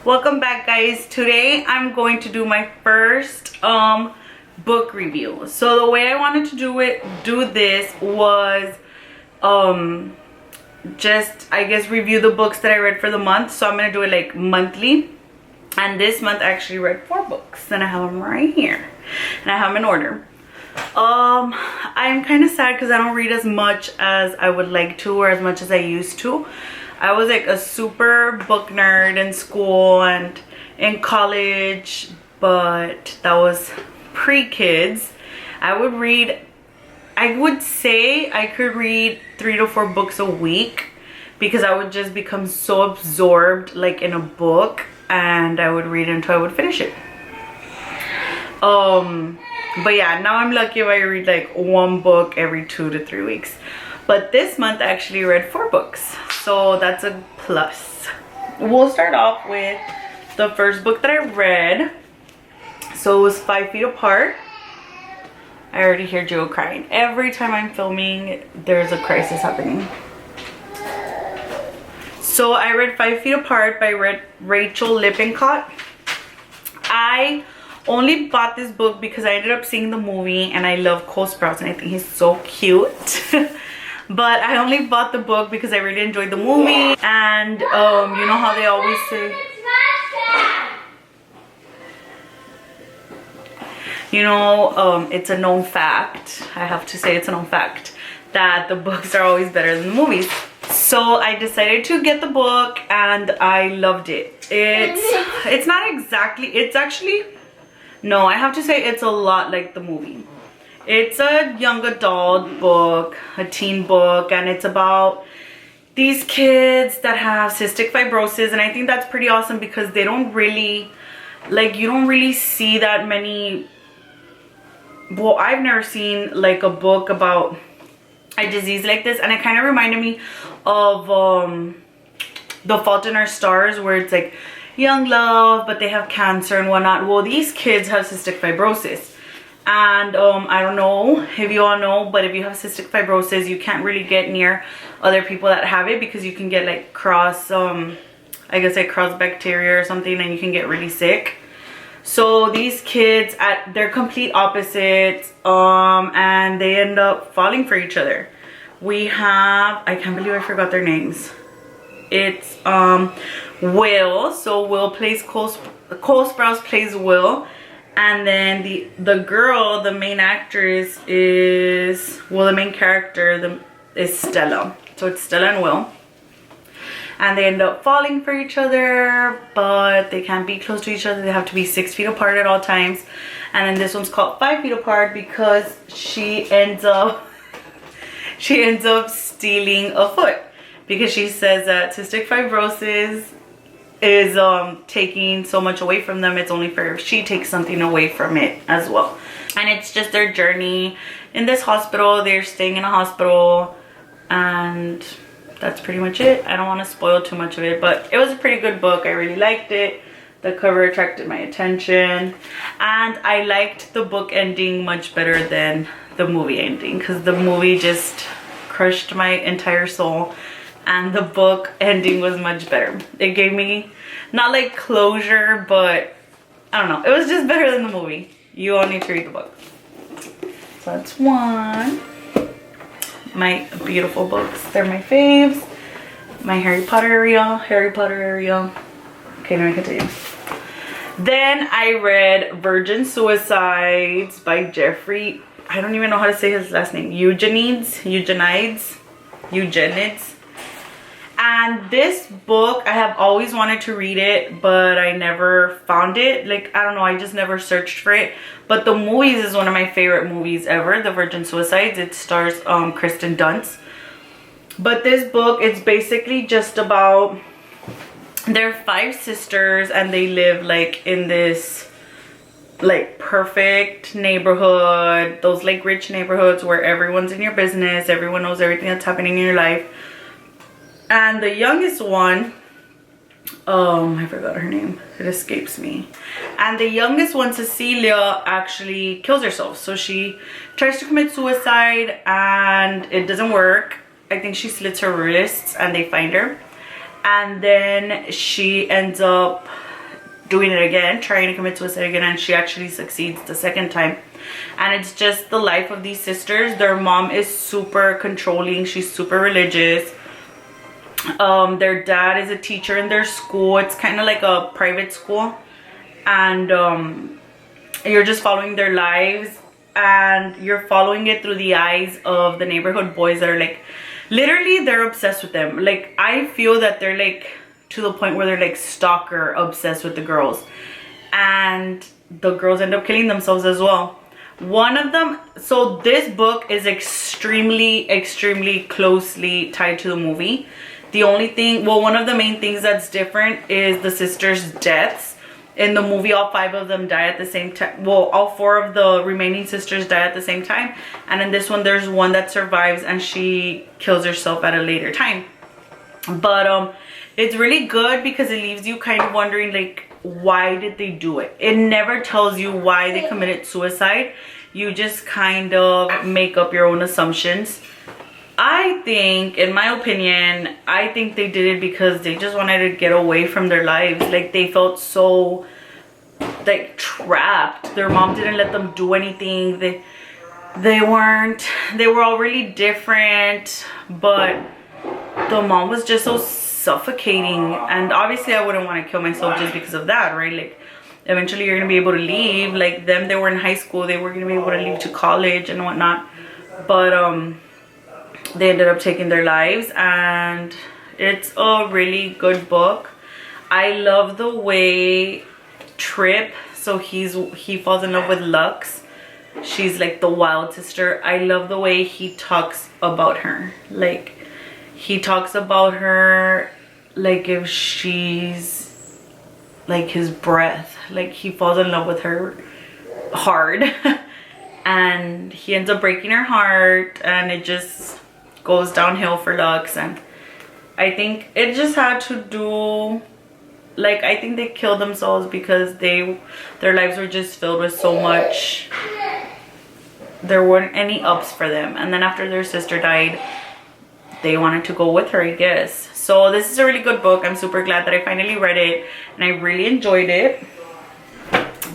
Welcome back, guys. Today I'm going to do my first book review. So the way I wanted to do this was just, I guess, review the books that I read for the month. So I'm gonna do it like monthly, and this month I actually read 4 books and I have them right here and I have them in order. I'm kind of sad because I don't read as much as I would like to, or as much as I used to. I was like a super book nerd in school and in college, but that was pre-kids. I would say I could read 3 to 4 books a week because I would just become so absorbed like in a book, and I would read until I would finish it. But yeah, now I'm lucky if I read like 1 book every 2 to 3 weeks. But this month I actually read 4 books, so that's a plus. We'll start off with the first book that I read. So it was 5 Feet Apart. I already hear Joe crying. Every time I'm filming, there's a crisis happening. So I read 5 Feet Apart by Rachel Lippincott. I only bought this book because I ended up seeing the movie and I love Cole Sprouse and I think he's so cute. But I only bought the book because I really enjoyed the movie, and you know how they always say, you know, it's a known fact, I have to say it's a known fact, that the books are always better than the movies. So I decided to get the book and I loved it. It's not exactly, it's actually, no, I have to say it's a lot like the movie. It's a young adult book, a teen book, and it's about these kids that have cystic fibrosis, and I think that's pretty awesome because they don't really, like, you don't really see that many, well, I've never seen like a book about a disease like this, and it kind of reminded me of The Fault in Our Stars, where it's like young love, but they have cancer and whatnot. Well, these kids have cystic fibrosis. And I don't know if you all know, but if you have cystic fibrosis, you can't really get near other people that have it because you can get like cross bacteria or something, and you can get really sick. So these kids, they're complete opposites, and they end up falling for each other. We have, I can't believe I forgot their names. It's Will. So Will plays Cole Sprouse plays Will. And then the girl, the main actress is, well, the main character is Stella. So it's Stella and Will. And they end up falling for each other, but they can't be close to each other. They have to be 6 feet apart at all times. And then this one's called 5 Feet Apart because she ends up stealing a foot. Because she says that cystic fibrosis is taking so much away from them. It's only fair if she takes something away from it as well. And it's just their journey in this hospital. They're staying in a hospital, and that's pretty much it. I don't want to spoil too much of it, but it was a pretty good book. I really liked it. The cover attracted my attention, and I liked the book ending much better than the movie ending, because the movie just crushed my entire soul. And the book ending was much better. It gave me, not like closure, but I don't know. It was just better than the movie. You all need to read the book. So that's one. My beautiful books. They're my faves. My Harry Potter area. Okay, let me continue. Then I read Virgin Suicides by Jeffrey. I don't even know how to say his last name. Eugenides. And this book, I have always wanted to read it, but I never found it. Like, I don't know, I just never searched for it. But the movies is one of my favorite movies ever, The Virgin Suicides. It stars Kristen Dunst. But this book, it's basically just about, they're 5 sisters, and they live like in this like perfect neighborhood. Those like rich neighborhoods where everyone's in your business. Everyone knows everything that's happening in your life. And the youngest one, I forgot her name. It escapes me. And the youngest one, Cecilia, actually kills herself. So she tries to commit suicide and it doesn't work. I think she slits her wrists and they find her. And then she ends up doing it again, trying to commit suicide again, and she actually succeeds the second time. And it's just the life of these sisters. Their mom is super controlling. She's super religious. Their dad is a teacher in their school. It's kind of like a private school, and you're just following their lives, and you're following it through the eyes of the neighborhood boys that are like, literally they're obsessed with them. Like, I feel that they're like to the point where they're like stalker obsessed with the girls, and the girls end up killing themselves as well. One of them, so this book is extremely closely tied to the movie. The only thing, well, one of the main things that's different is the sisters' deaths. In the movie, all 5 of them die at the same time. Well, all 4 of the remaining sisters die at the same time. And in this one, there's one that survives and she kills herself at a later time. But it's really good because it leaves you kind of wondering, like, why did they do it? It never tells you why they committed suicide. You just kind of make up your own assumptions. I think, in my opinion, I think they did it because they just wanted to get away from their lives. Like, they felt so, like, trapped. Their mom didn't let them do anything. They were all really different, but the mom was just so suffocating. And obviously I wouldn't want to kill myself just because of that, right? Like, eventually you're gonna be able to leave. Like, them, they were in high school, they were gonna be able to leave to college and whatnot, but they ended up taking their lives. And it's a really good book. I love the way Trip, so he falls in love with Lux. She's like the wild sister. I love the way he talks about her. Like, he talks about her like if she's like his breath. Like, he falls in love with her hard. And he ends up breaking her heart, and it just goes downhill for Lux. And I think it just had to do, like, I think they killed themselves because their lives were just filled with so much. There weren't any ups for them, and then after their sister died, they wanted to go with her, I guess. So this is a really good book. I'm super glad that I finally read it, and I really enjoyed it.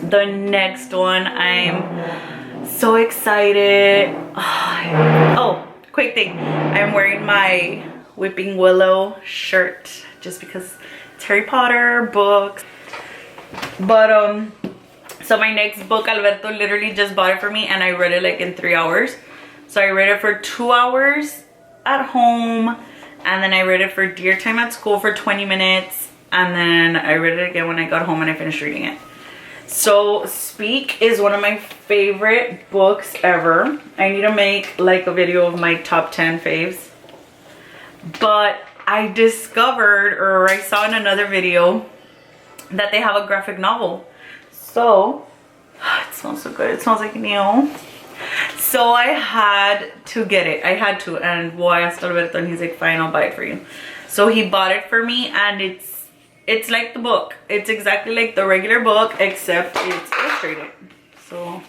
The next one, I'm so excited. Oh, quick thing, I'm wearing my Whipping Willow shirt just because it's Harry Potter books. But so my next book, Alberto literally just bought it for me, and I read it like in 3 hours. So I read it for 2 hours at home, and then I read it for dear time at school for 20 minutes, and then I read it again when I got home and I finished reading it. So Speak is one of my favorite books ever. I need to make like a video of my top 10 faves. But I discovered, or I saw in another video, that they have a graphic novel. So it smells so good. It smells like new. So I had to get it. I had to. And well, I asked Alberto, and he's like, fine, I'll buy it for you. So he bought it for me, and it's like the book. It's exactly like the regular book, except it's illustrated. So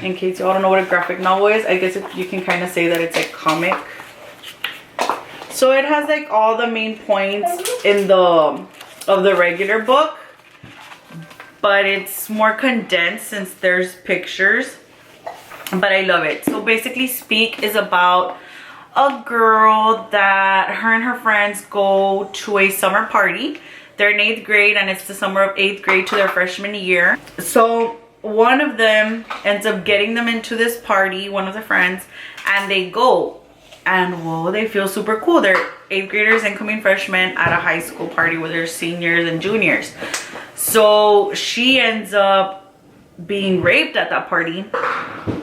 in case y'all don't know what a graphic novel is, I guess you can kind of say that it's like comic. So it has like all the main points of the regular book, but it's more condensed since there's pictures. But I love it. So basically, Speak is about a girl that her and her friends go to a summer party. They're in 8th grade, and it's the summer of 8th grade to their freshman year. So one of them ends up getting them into this party, one of the friends, and they go. And whoa, they feel super cool. They're 8th graders, incoming freshmen at a high school party where there's seniors and juniors. So she ends up being raped at that party,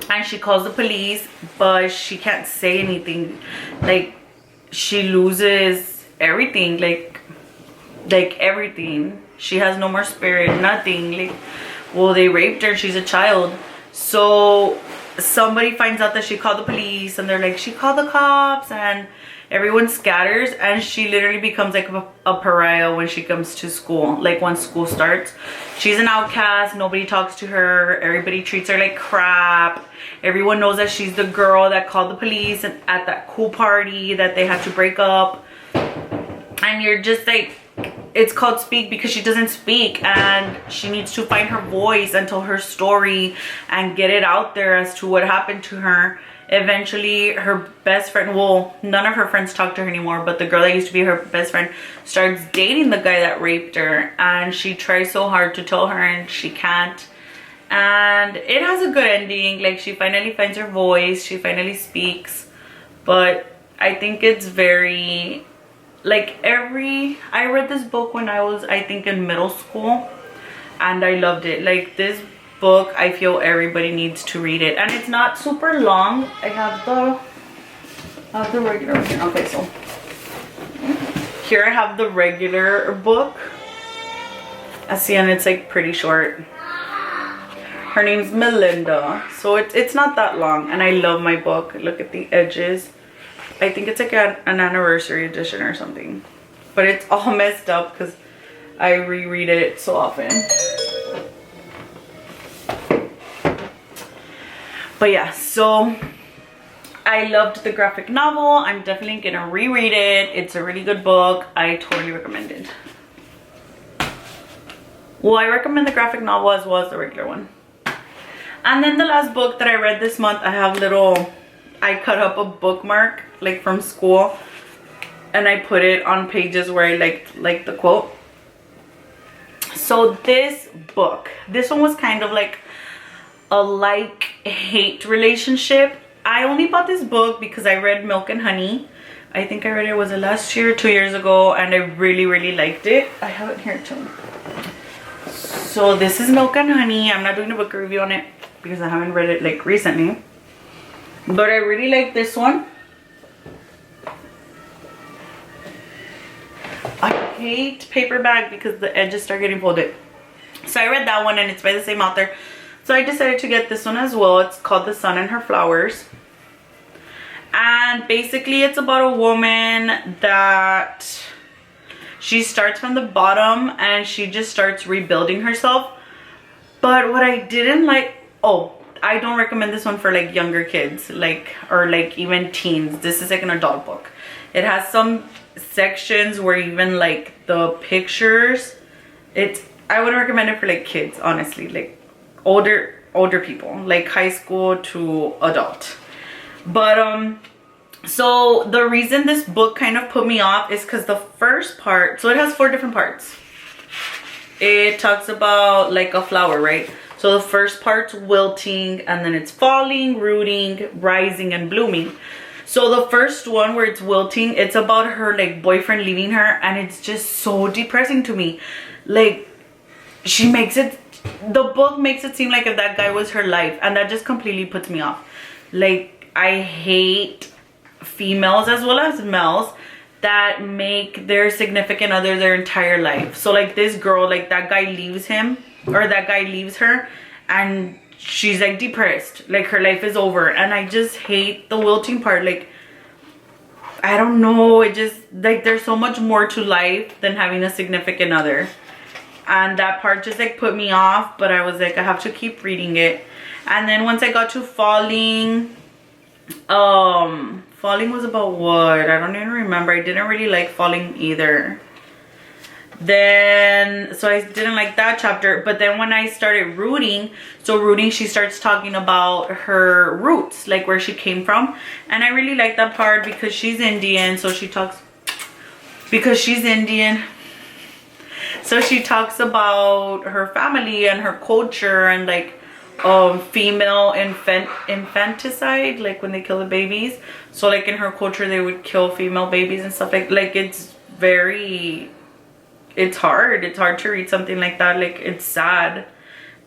and she calls the police, but she can't say anything. Like, she loses everything, like everything. She has no more spirit, nothing. Like, well, they raped her, she's a child. So somebody finds out that she called the police, and they're like, she called the cops, and everyone scatters, and she literally becomes like a pariah when she comes to school. Like, once school starts, she's an outcast. Nobody talks to her. Everybody treats her like crap. Everyone knows that she's the girl that called the police at that cool party that they had to break up. And you're just like, it's called Speak because she doesn't speak, and she needs to find her voice and tell her story and get it out there as to what happened to her. Eventually her best friend, well, none of her friends talk to her anymore, but the girl that used to be her best friend starts dating the guy that raped her, and she tries so hard to tell her and she can't. And it has a good ending. Like, she finally finds her voice, she finally speaks. But I think it's very, like, I read this book when I was, I think, in middle school, and I loved it. Like, this book, I feel everybody needs to read it, and it's not super long. I have the regular one here. Okay, so here I have the regular book. See, and it's like pretty short. Her name's Melinda, so it's not that long, and I love my book. Look at the edges. I think it's like an anniversary edition or something, but it's all messed up because I reread it so often. But yeah, so I loved the graphic novel. I'm definitely gonna reread it. It's a really good book. I totally recommend it. Well, I recommend the graphic novel as well as the regular one. And then the last book that I read this month, I cut up a bookmark like from school, and I put it on pages where I liked the quote. So this one was kind of like a like-hate relationship. I only bought this book because I read Milk and Honey. I think I read it, was it last year, 2 years ago, and I really liked it. I have it here too. So this is Milk and Honey. I'm not doing a book review on it because I haven't read it like recently, but I really like this one. I hate paperback because the edges start getting folded. So I read that one, and it's by the same author, so I decided to get this one as well. It's called The Sun and Her Flowers, and basically it's about a woman that she starts from the bottom and she just starts rebuilding herself. But what I didn't like, I don't recommend this one for like younger kids, or like even teens. This is like an adult book. It has some sections where even like the pictures, I wouldn't recommend it for like kids, honestly, like older people, like high school to adult. But so the reason this book kind of put me off is because the first part, so it has 4 different parts. It talks about like a flower, right? So the first part's wilting, and then it's falling, rooting, rising, and blooming. So the first one where it's wilting, it's about her like boyfriend leaving her, and it's just so depressing to me. Like, the book makes it seem like if that guy was her life, and that just completely puts me off. Like, I hate females as well as males that make their significant other their entire life. So like this girl, like that guy leaves him, or that guy leaves her, and she's like depressed, like her life is over. And I just hate the wilting part. Like, I don't know, it just like there's so much more to life than having a significant other, and that part just like put me off. But I was like, I have to keep reading it. And then once I got to Falling, Falling was about what? I don't even remember. I didn't really like Falling either. Then, so I didn't like that chapter. But then when I started Rooting, she starts talking about her roots, like where she came from. And I really like that part because she's Indian. So she talks, because she's Indian. So she talks about her family and her culture, and like female infanticide, like when they kill the babies. So like in her culture they would kill female babies and stuff, like it's hard to read something like that. Like, it's sad,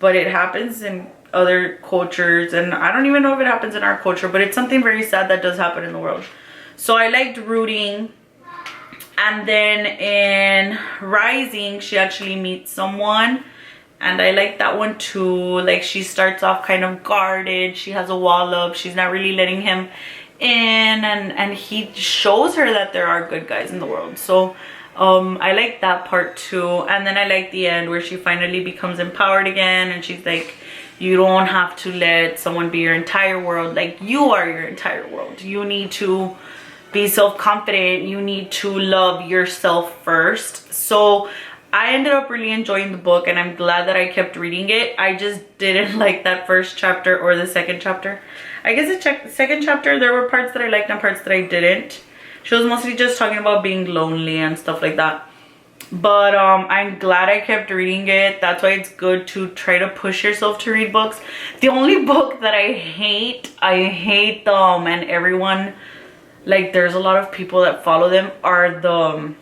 but it happens in other cultures, and I don't even know if it happens in our culture, but it's something very sad that does happen in the world. So I liked Rooting. And then in Rising, she actually meets someone, and I like that one too. Like, she starts off kind of guarded, she has a wall up, she's not really letting him in, and he shows her that there are good guys in the world. So I like that part too. And then I like the end where she finally becomes empowered again, and she's like, you don't have to let someone be your entire world, like you are your entire world. You need to be self-confident, you need to love yourself first. So I ended up really enjoying the book, and I'm glad that I kept reading it. I just didn't like that first chapter or the second chapter. I guess the second chapter, there were parts that I liked and parts that I didn't. She was mostly just talking about being lonely and stuff like that. But I'm glad I kept reading it. That's why it's good to try to push yourself to read books. The only book that I hate them, and everyone, like, there's a lot of people that follow them, are the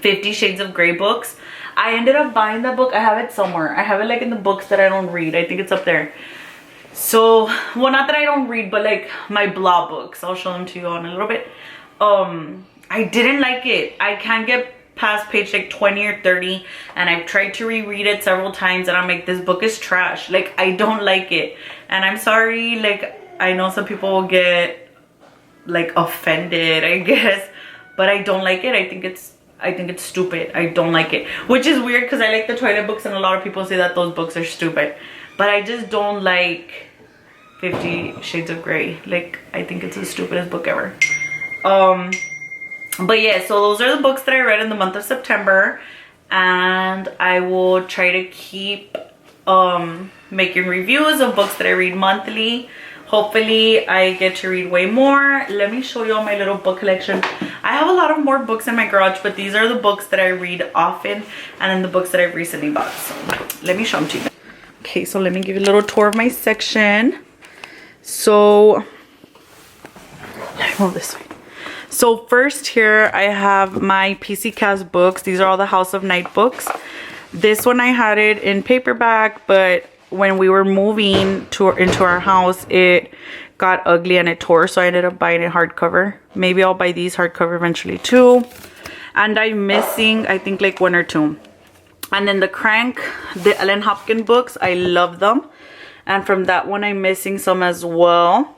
50 Shades of Grey books. I ended up buying that book. I have it somewhere. I have it like in the books that I don't read. I think it's up there. So, well, not that I don't read, but like my blah books. I'll show them to you in a little bit. I didn't like it. I can't get past page like 20 or 30, and I've tried to reread it several times, and I'm like, this book is trash. Like, I don't like it. And I'm sorry, like, I know some people will get like offended, I guess, but I don't like it. I think it's stupid. I don't like it, which is weird because I like the Twilight books, and a lot of people say that those books are stupid, but I just don't like 50 Shades of Grey. Like, I think it's the stupidest book ever. But yeah, so those are the books that I read in the month of September, and I will try to keep making reviews of books that I read monthly. Hopefully I get to read way more. Let me show you all my little book collection. I have a lot of more books in my garage, but these are the books that I read often, and then the books that I've recently bought. So let me show them to you. Okay, so let me give you a little tour of my section. So let me move this way. So first here I have my PC Cast books. These are all the House of Night books. This one I had it in paperback, but when we were moving into our house, it got ugly and it tore, so I ended up buying it hardcover. Maybe I'll buy these hardcover eventually too. And I'm missing, I think, like 1 or 2. And then the Crank, the Ellen Hopkins books, I love them. And from that one, I'm missing some as well.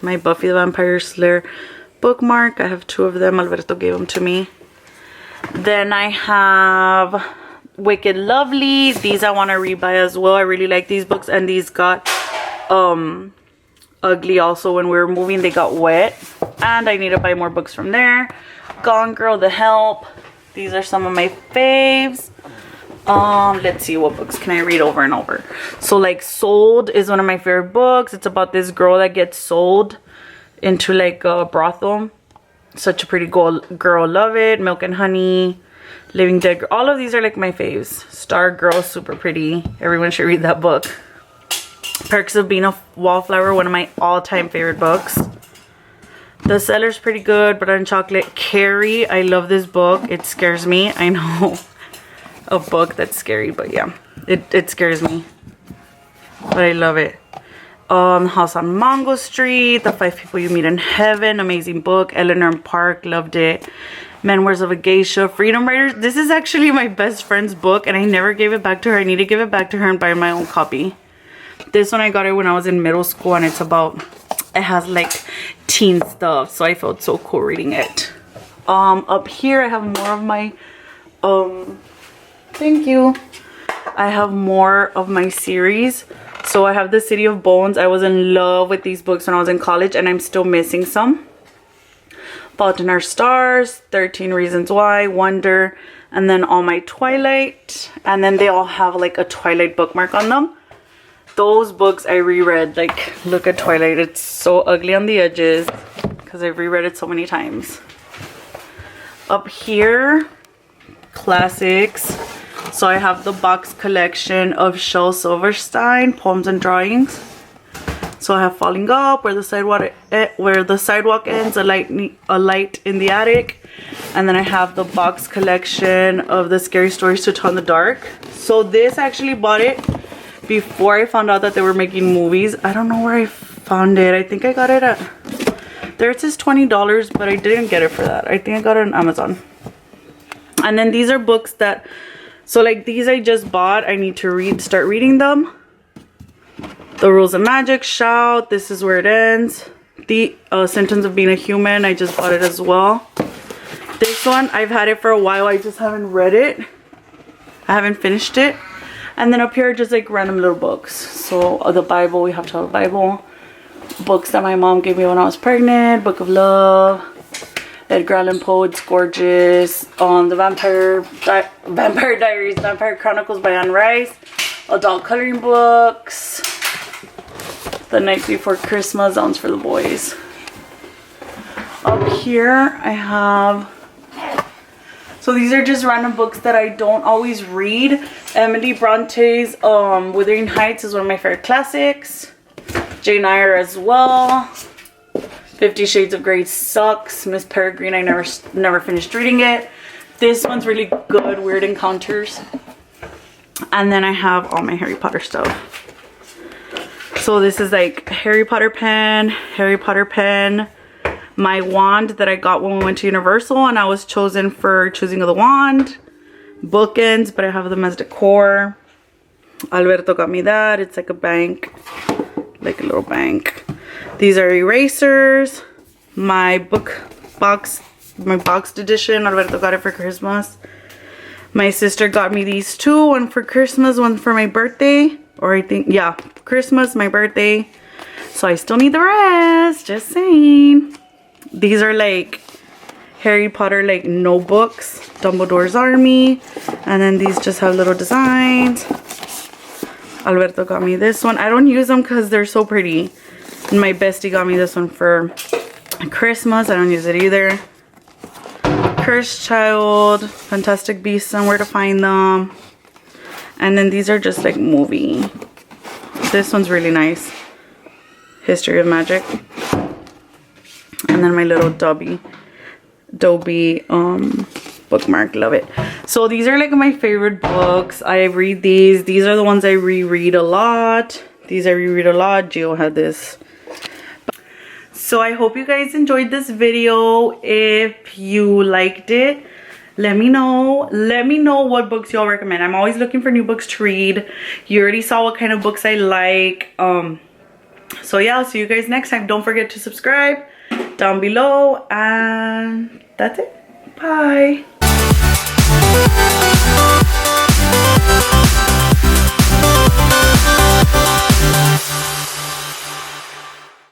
My Buffy the Vampire Slayer bookmark, I have 2 of them. Alberto gave them to me. Then I have Wicked Lovely. These I want to rebuy as well. I really like these books, and these got ugly also when we were moving. They got wet, and I need to buy more books from there. Gone Girl, The Help. These are some of my faves. Let's see, what books can I read over and over? So like Sold is one of my favorite books. It's about this girl that gets sold into like a brothel. Such a pretty girl, love it. Milk and Honey, Living Dead, all of these are like my faves. Star Girl, super pretty. Everyone should read that book. Perks of Being a Wallflower, one of my all-time favorite books. The Seller's pretty good. Butter and Chocolate. Carrie, I love this book. It scares me. I know a book that's scary, but yeah, it scares me, but I love it. House on Mongo Street, The 5 People You Meet in Heaven, amazing book. Eleanor and Park, loved it. Memoirs of a Geisha, Freedom Writers. This is actually my best friend's book, and I never gave it back to her. I need to give it back to her and buy my own copy. This one I got it when I was in middle school, and it has like teen stuff, so I felt so cool reading it. Up here I have more of my thank you. I have more of my series. So I have The City of Bones. I was in love with these books when I was in college, and I'm still missing some. Fault in Our Stars, 13 Reasons Why, Wonder, and then all my Twilight. And then they all have like a Twilight bookmark on them. Those books I reread. Like, look at Twilight. It's so ugly on the edges because I've reread it so many times. Up here, classics. So I have the box collection of Shel Silverstein poems and drawings. So I have Falling Up, Where the Sidewalk Ends, a light in the Attic, and then I have the box collection of the Scary Stories to Tell in the Dark. So this, I actually bought it before I found out that they were making movies. I don't know where I found it. I think I got it at, there it says $20, but I didn't get it for that. I think I got it on Amazon. And then these are books that, so like these I just bought. I need to start reading them. The Rules of Magic, Shout, This Is Where It Ends. The Sentence of Being a Human, I just bought it as well. This one, I've had it for a while. I just haven't read it. I haven't finished it. And then up here, just like random little books. So the Bible, we have to have a Bible. Books that my mom gave me when I was pregnant. Book of Love. Edgar Allan Poe, it's gorgeous. The Vampire Diaries, Vampire Chronicles by Anne Rice. Adult coloring books. The Night Before Christmas, that one's for the boys. Up here I have, so these are just random books that I don't always read. Emily Bronte's Wuthering Heights is one of my favorite classics. Jane Eyre as well. 50 Shades of Grey sucks. Miss Peregrine, I never finished reading it. This one's really good, Weird Encounters. And then I have all my Harry Potter stuff. So this is like Harry Potter pen, my wand that I got when we went to Universal and I was chosen for choosing of the wand. Bookends, but I have them as decor. Alberto got me that. It's like a bank, like a little bank. These are erasers. My boxed edition. Alberto got it for Christmas. My sister got me these two. One for Christmas, one for my birthday. Or I think, yeah, Christmas, my birthday. So I still need the rest. Just saying. These are like Harry Potter like notebooks. Dumbledore's Army. And then these just have little designs. Alberto got me this one. I don't use them because they're so pretty. And my bestie got me this one for Christmas. I don't use it either. Cursed Child, Fantastic Beasts and Where to Find Them. And then these are just like movie. This one's really nice. History of Magic. And then my little Dobby bookmark. Love it. So these are like my favorite books. I read these. These are the ones I reread a lot. These I reread a lot. Gio had this. So I hope you guys enjoyed this video. If you liked it, let me know. Let me know what books y'all recommend. I'm always looking for new books to read. You already saw what kind of books I like. So yeah, I'll see you guys next time. Don't forget to subscribe down below. And that's it. Bye.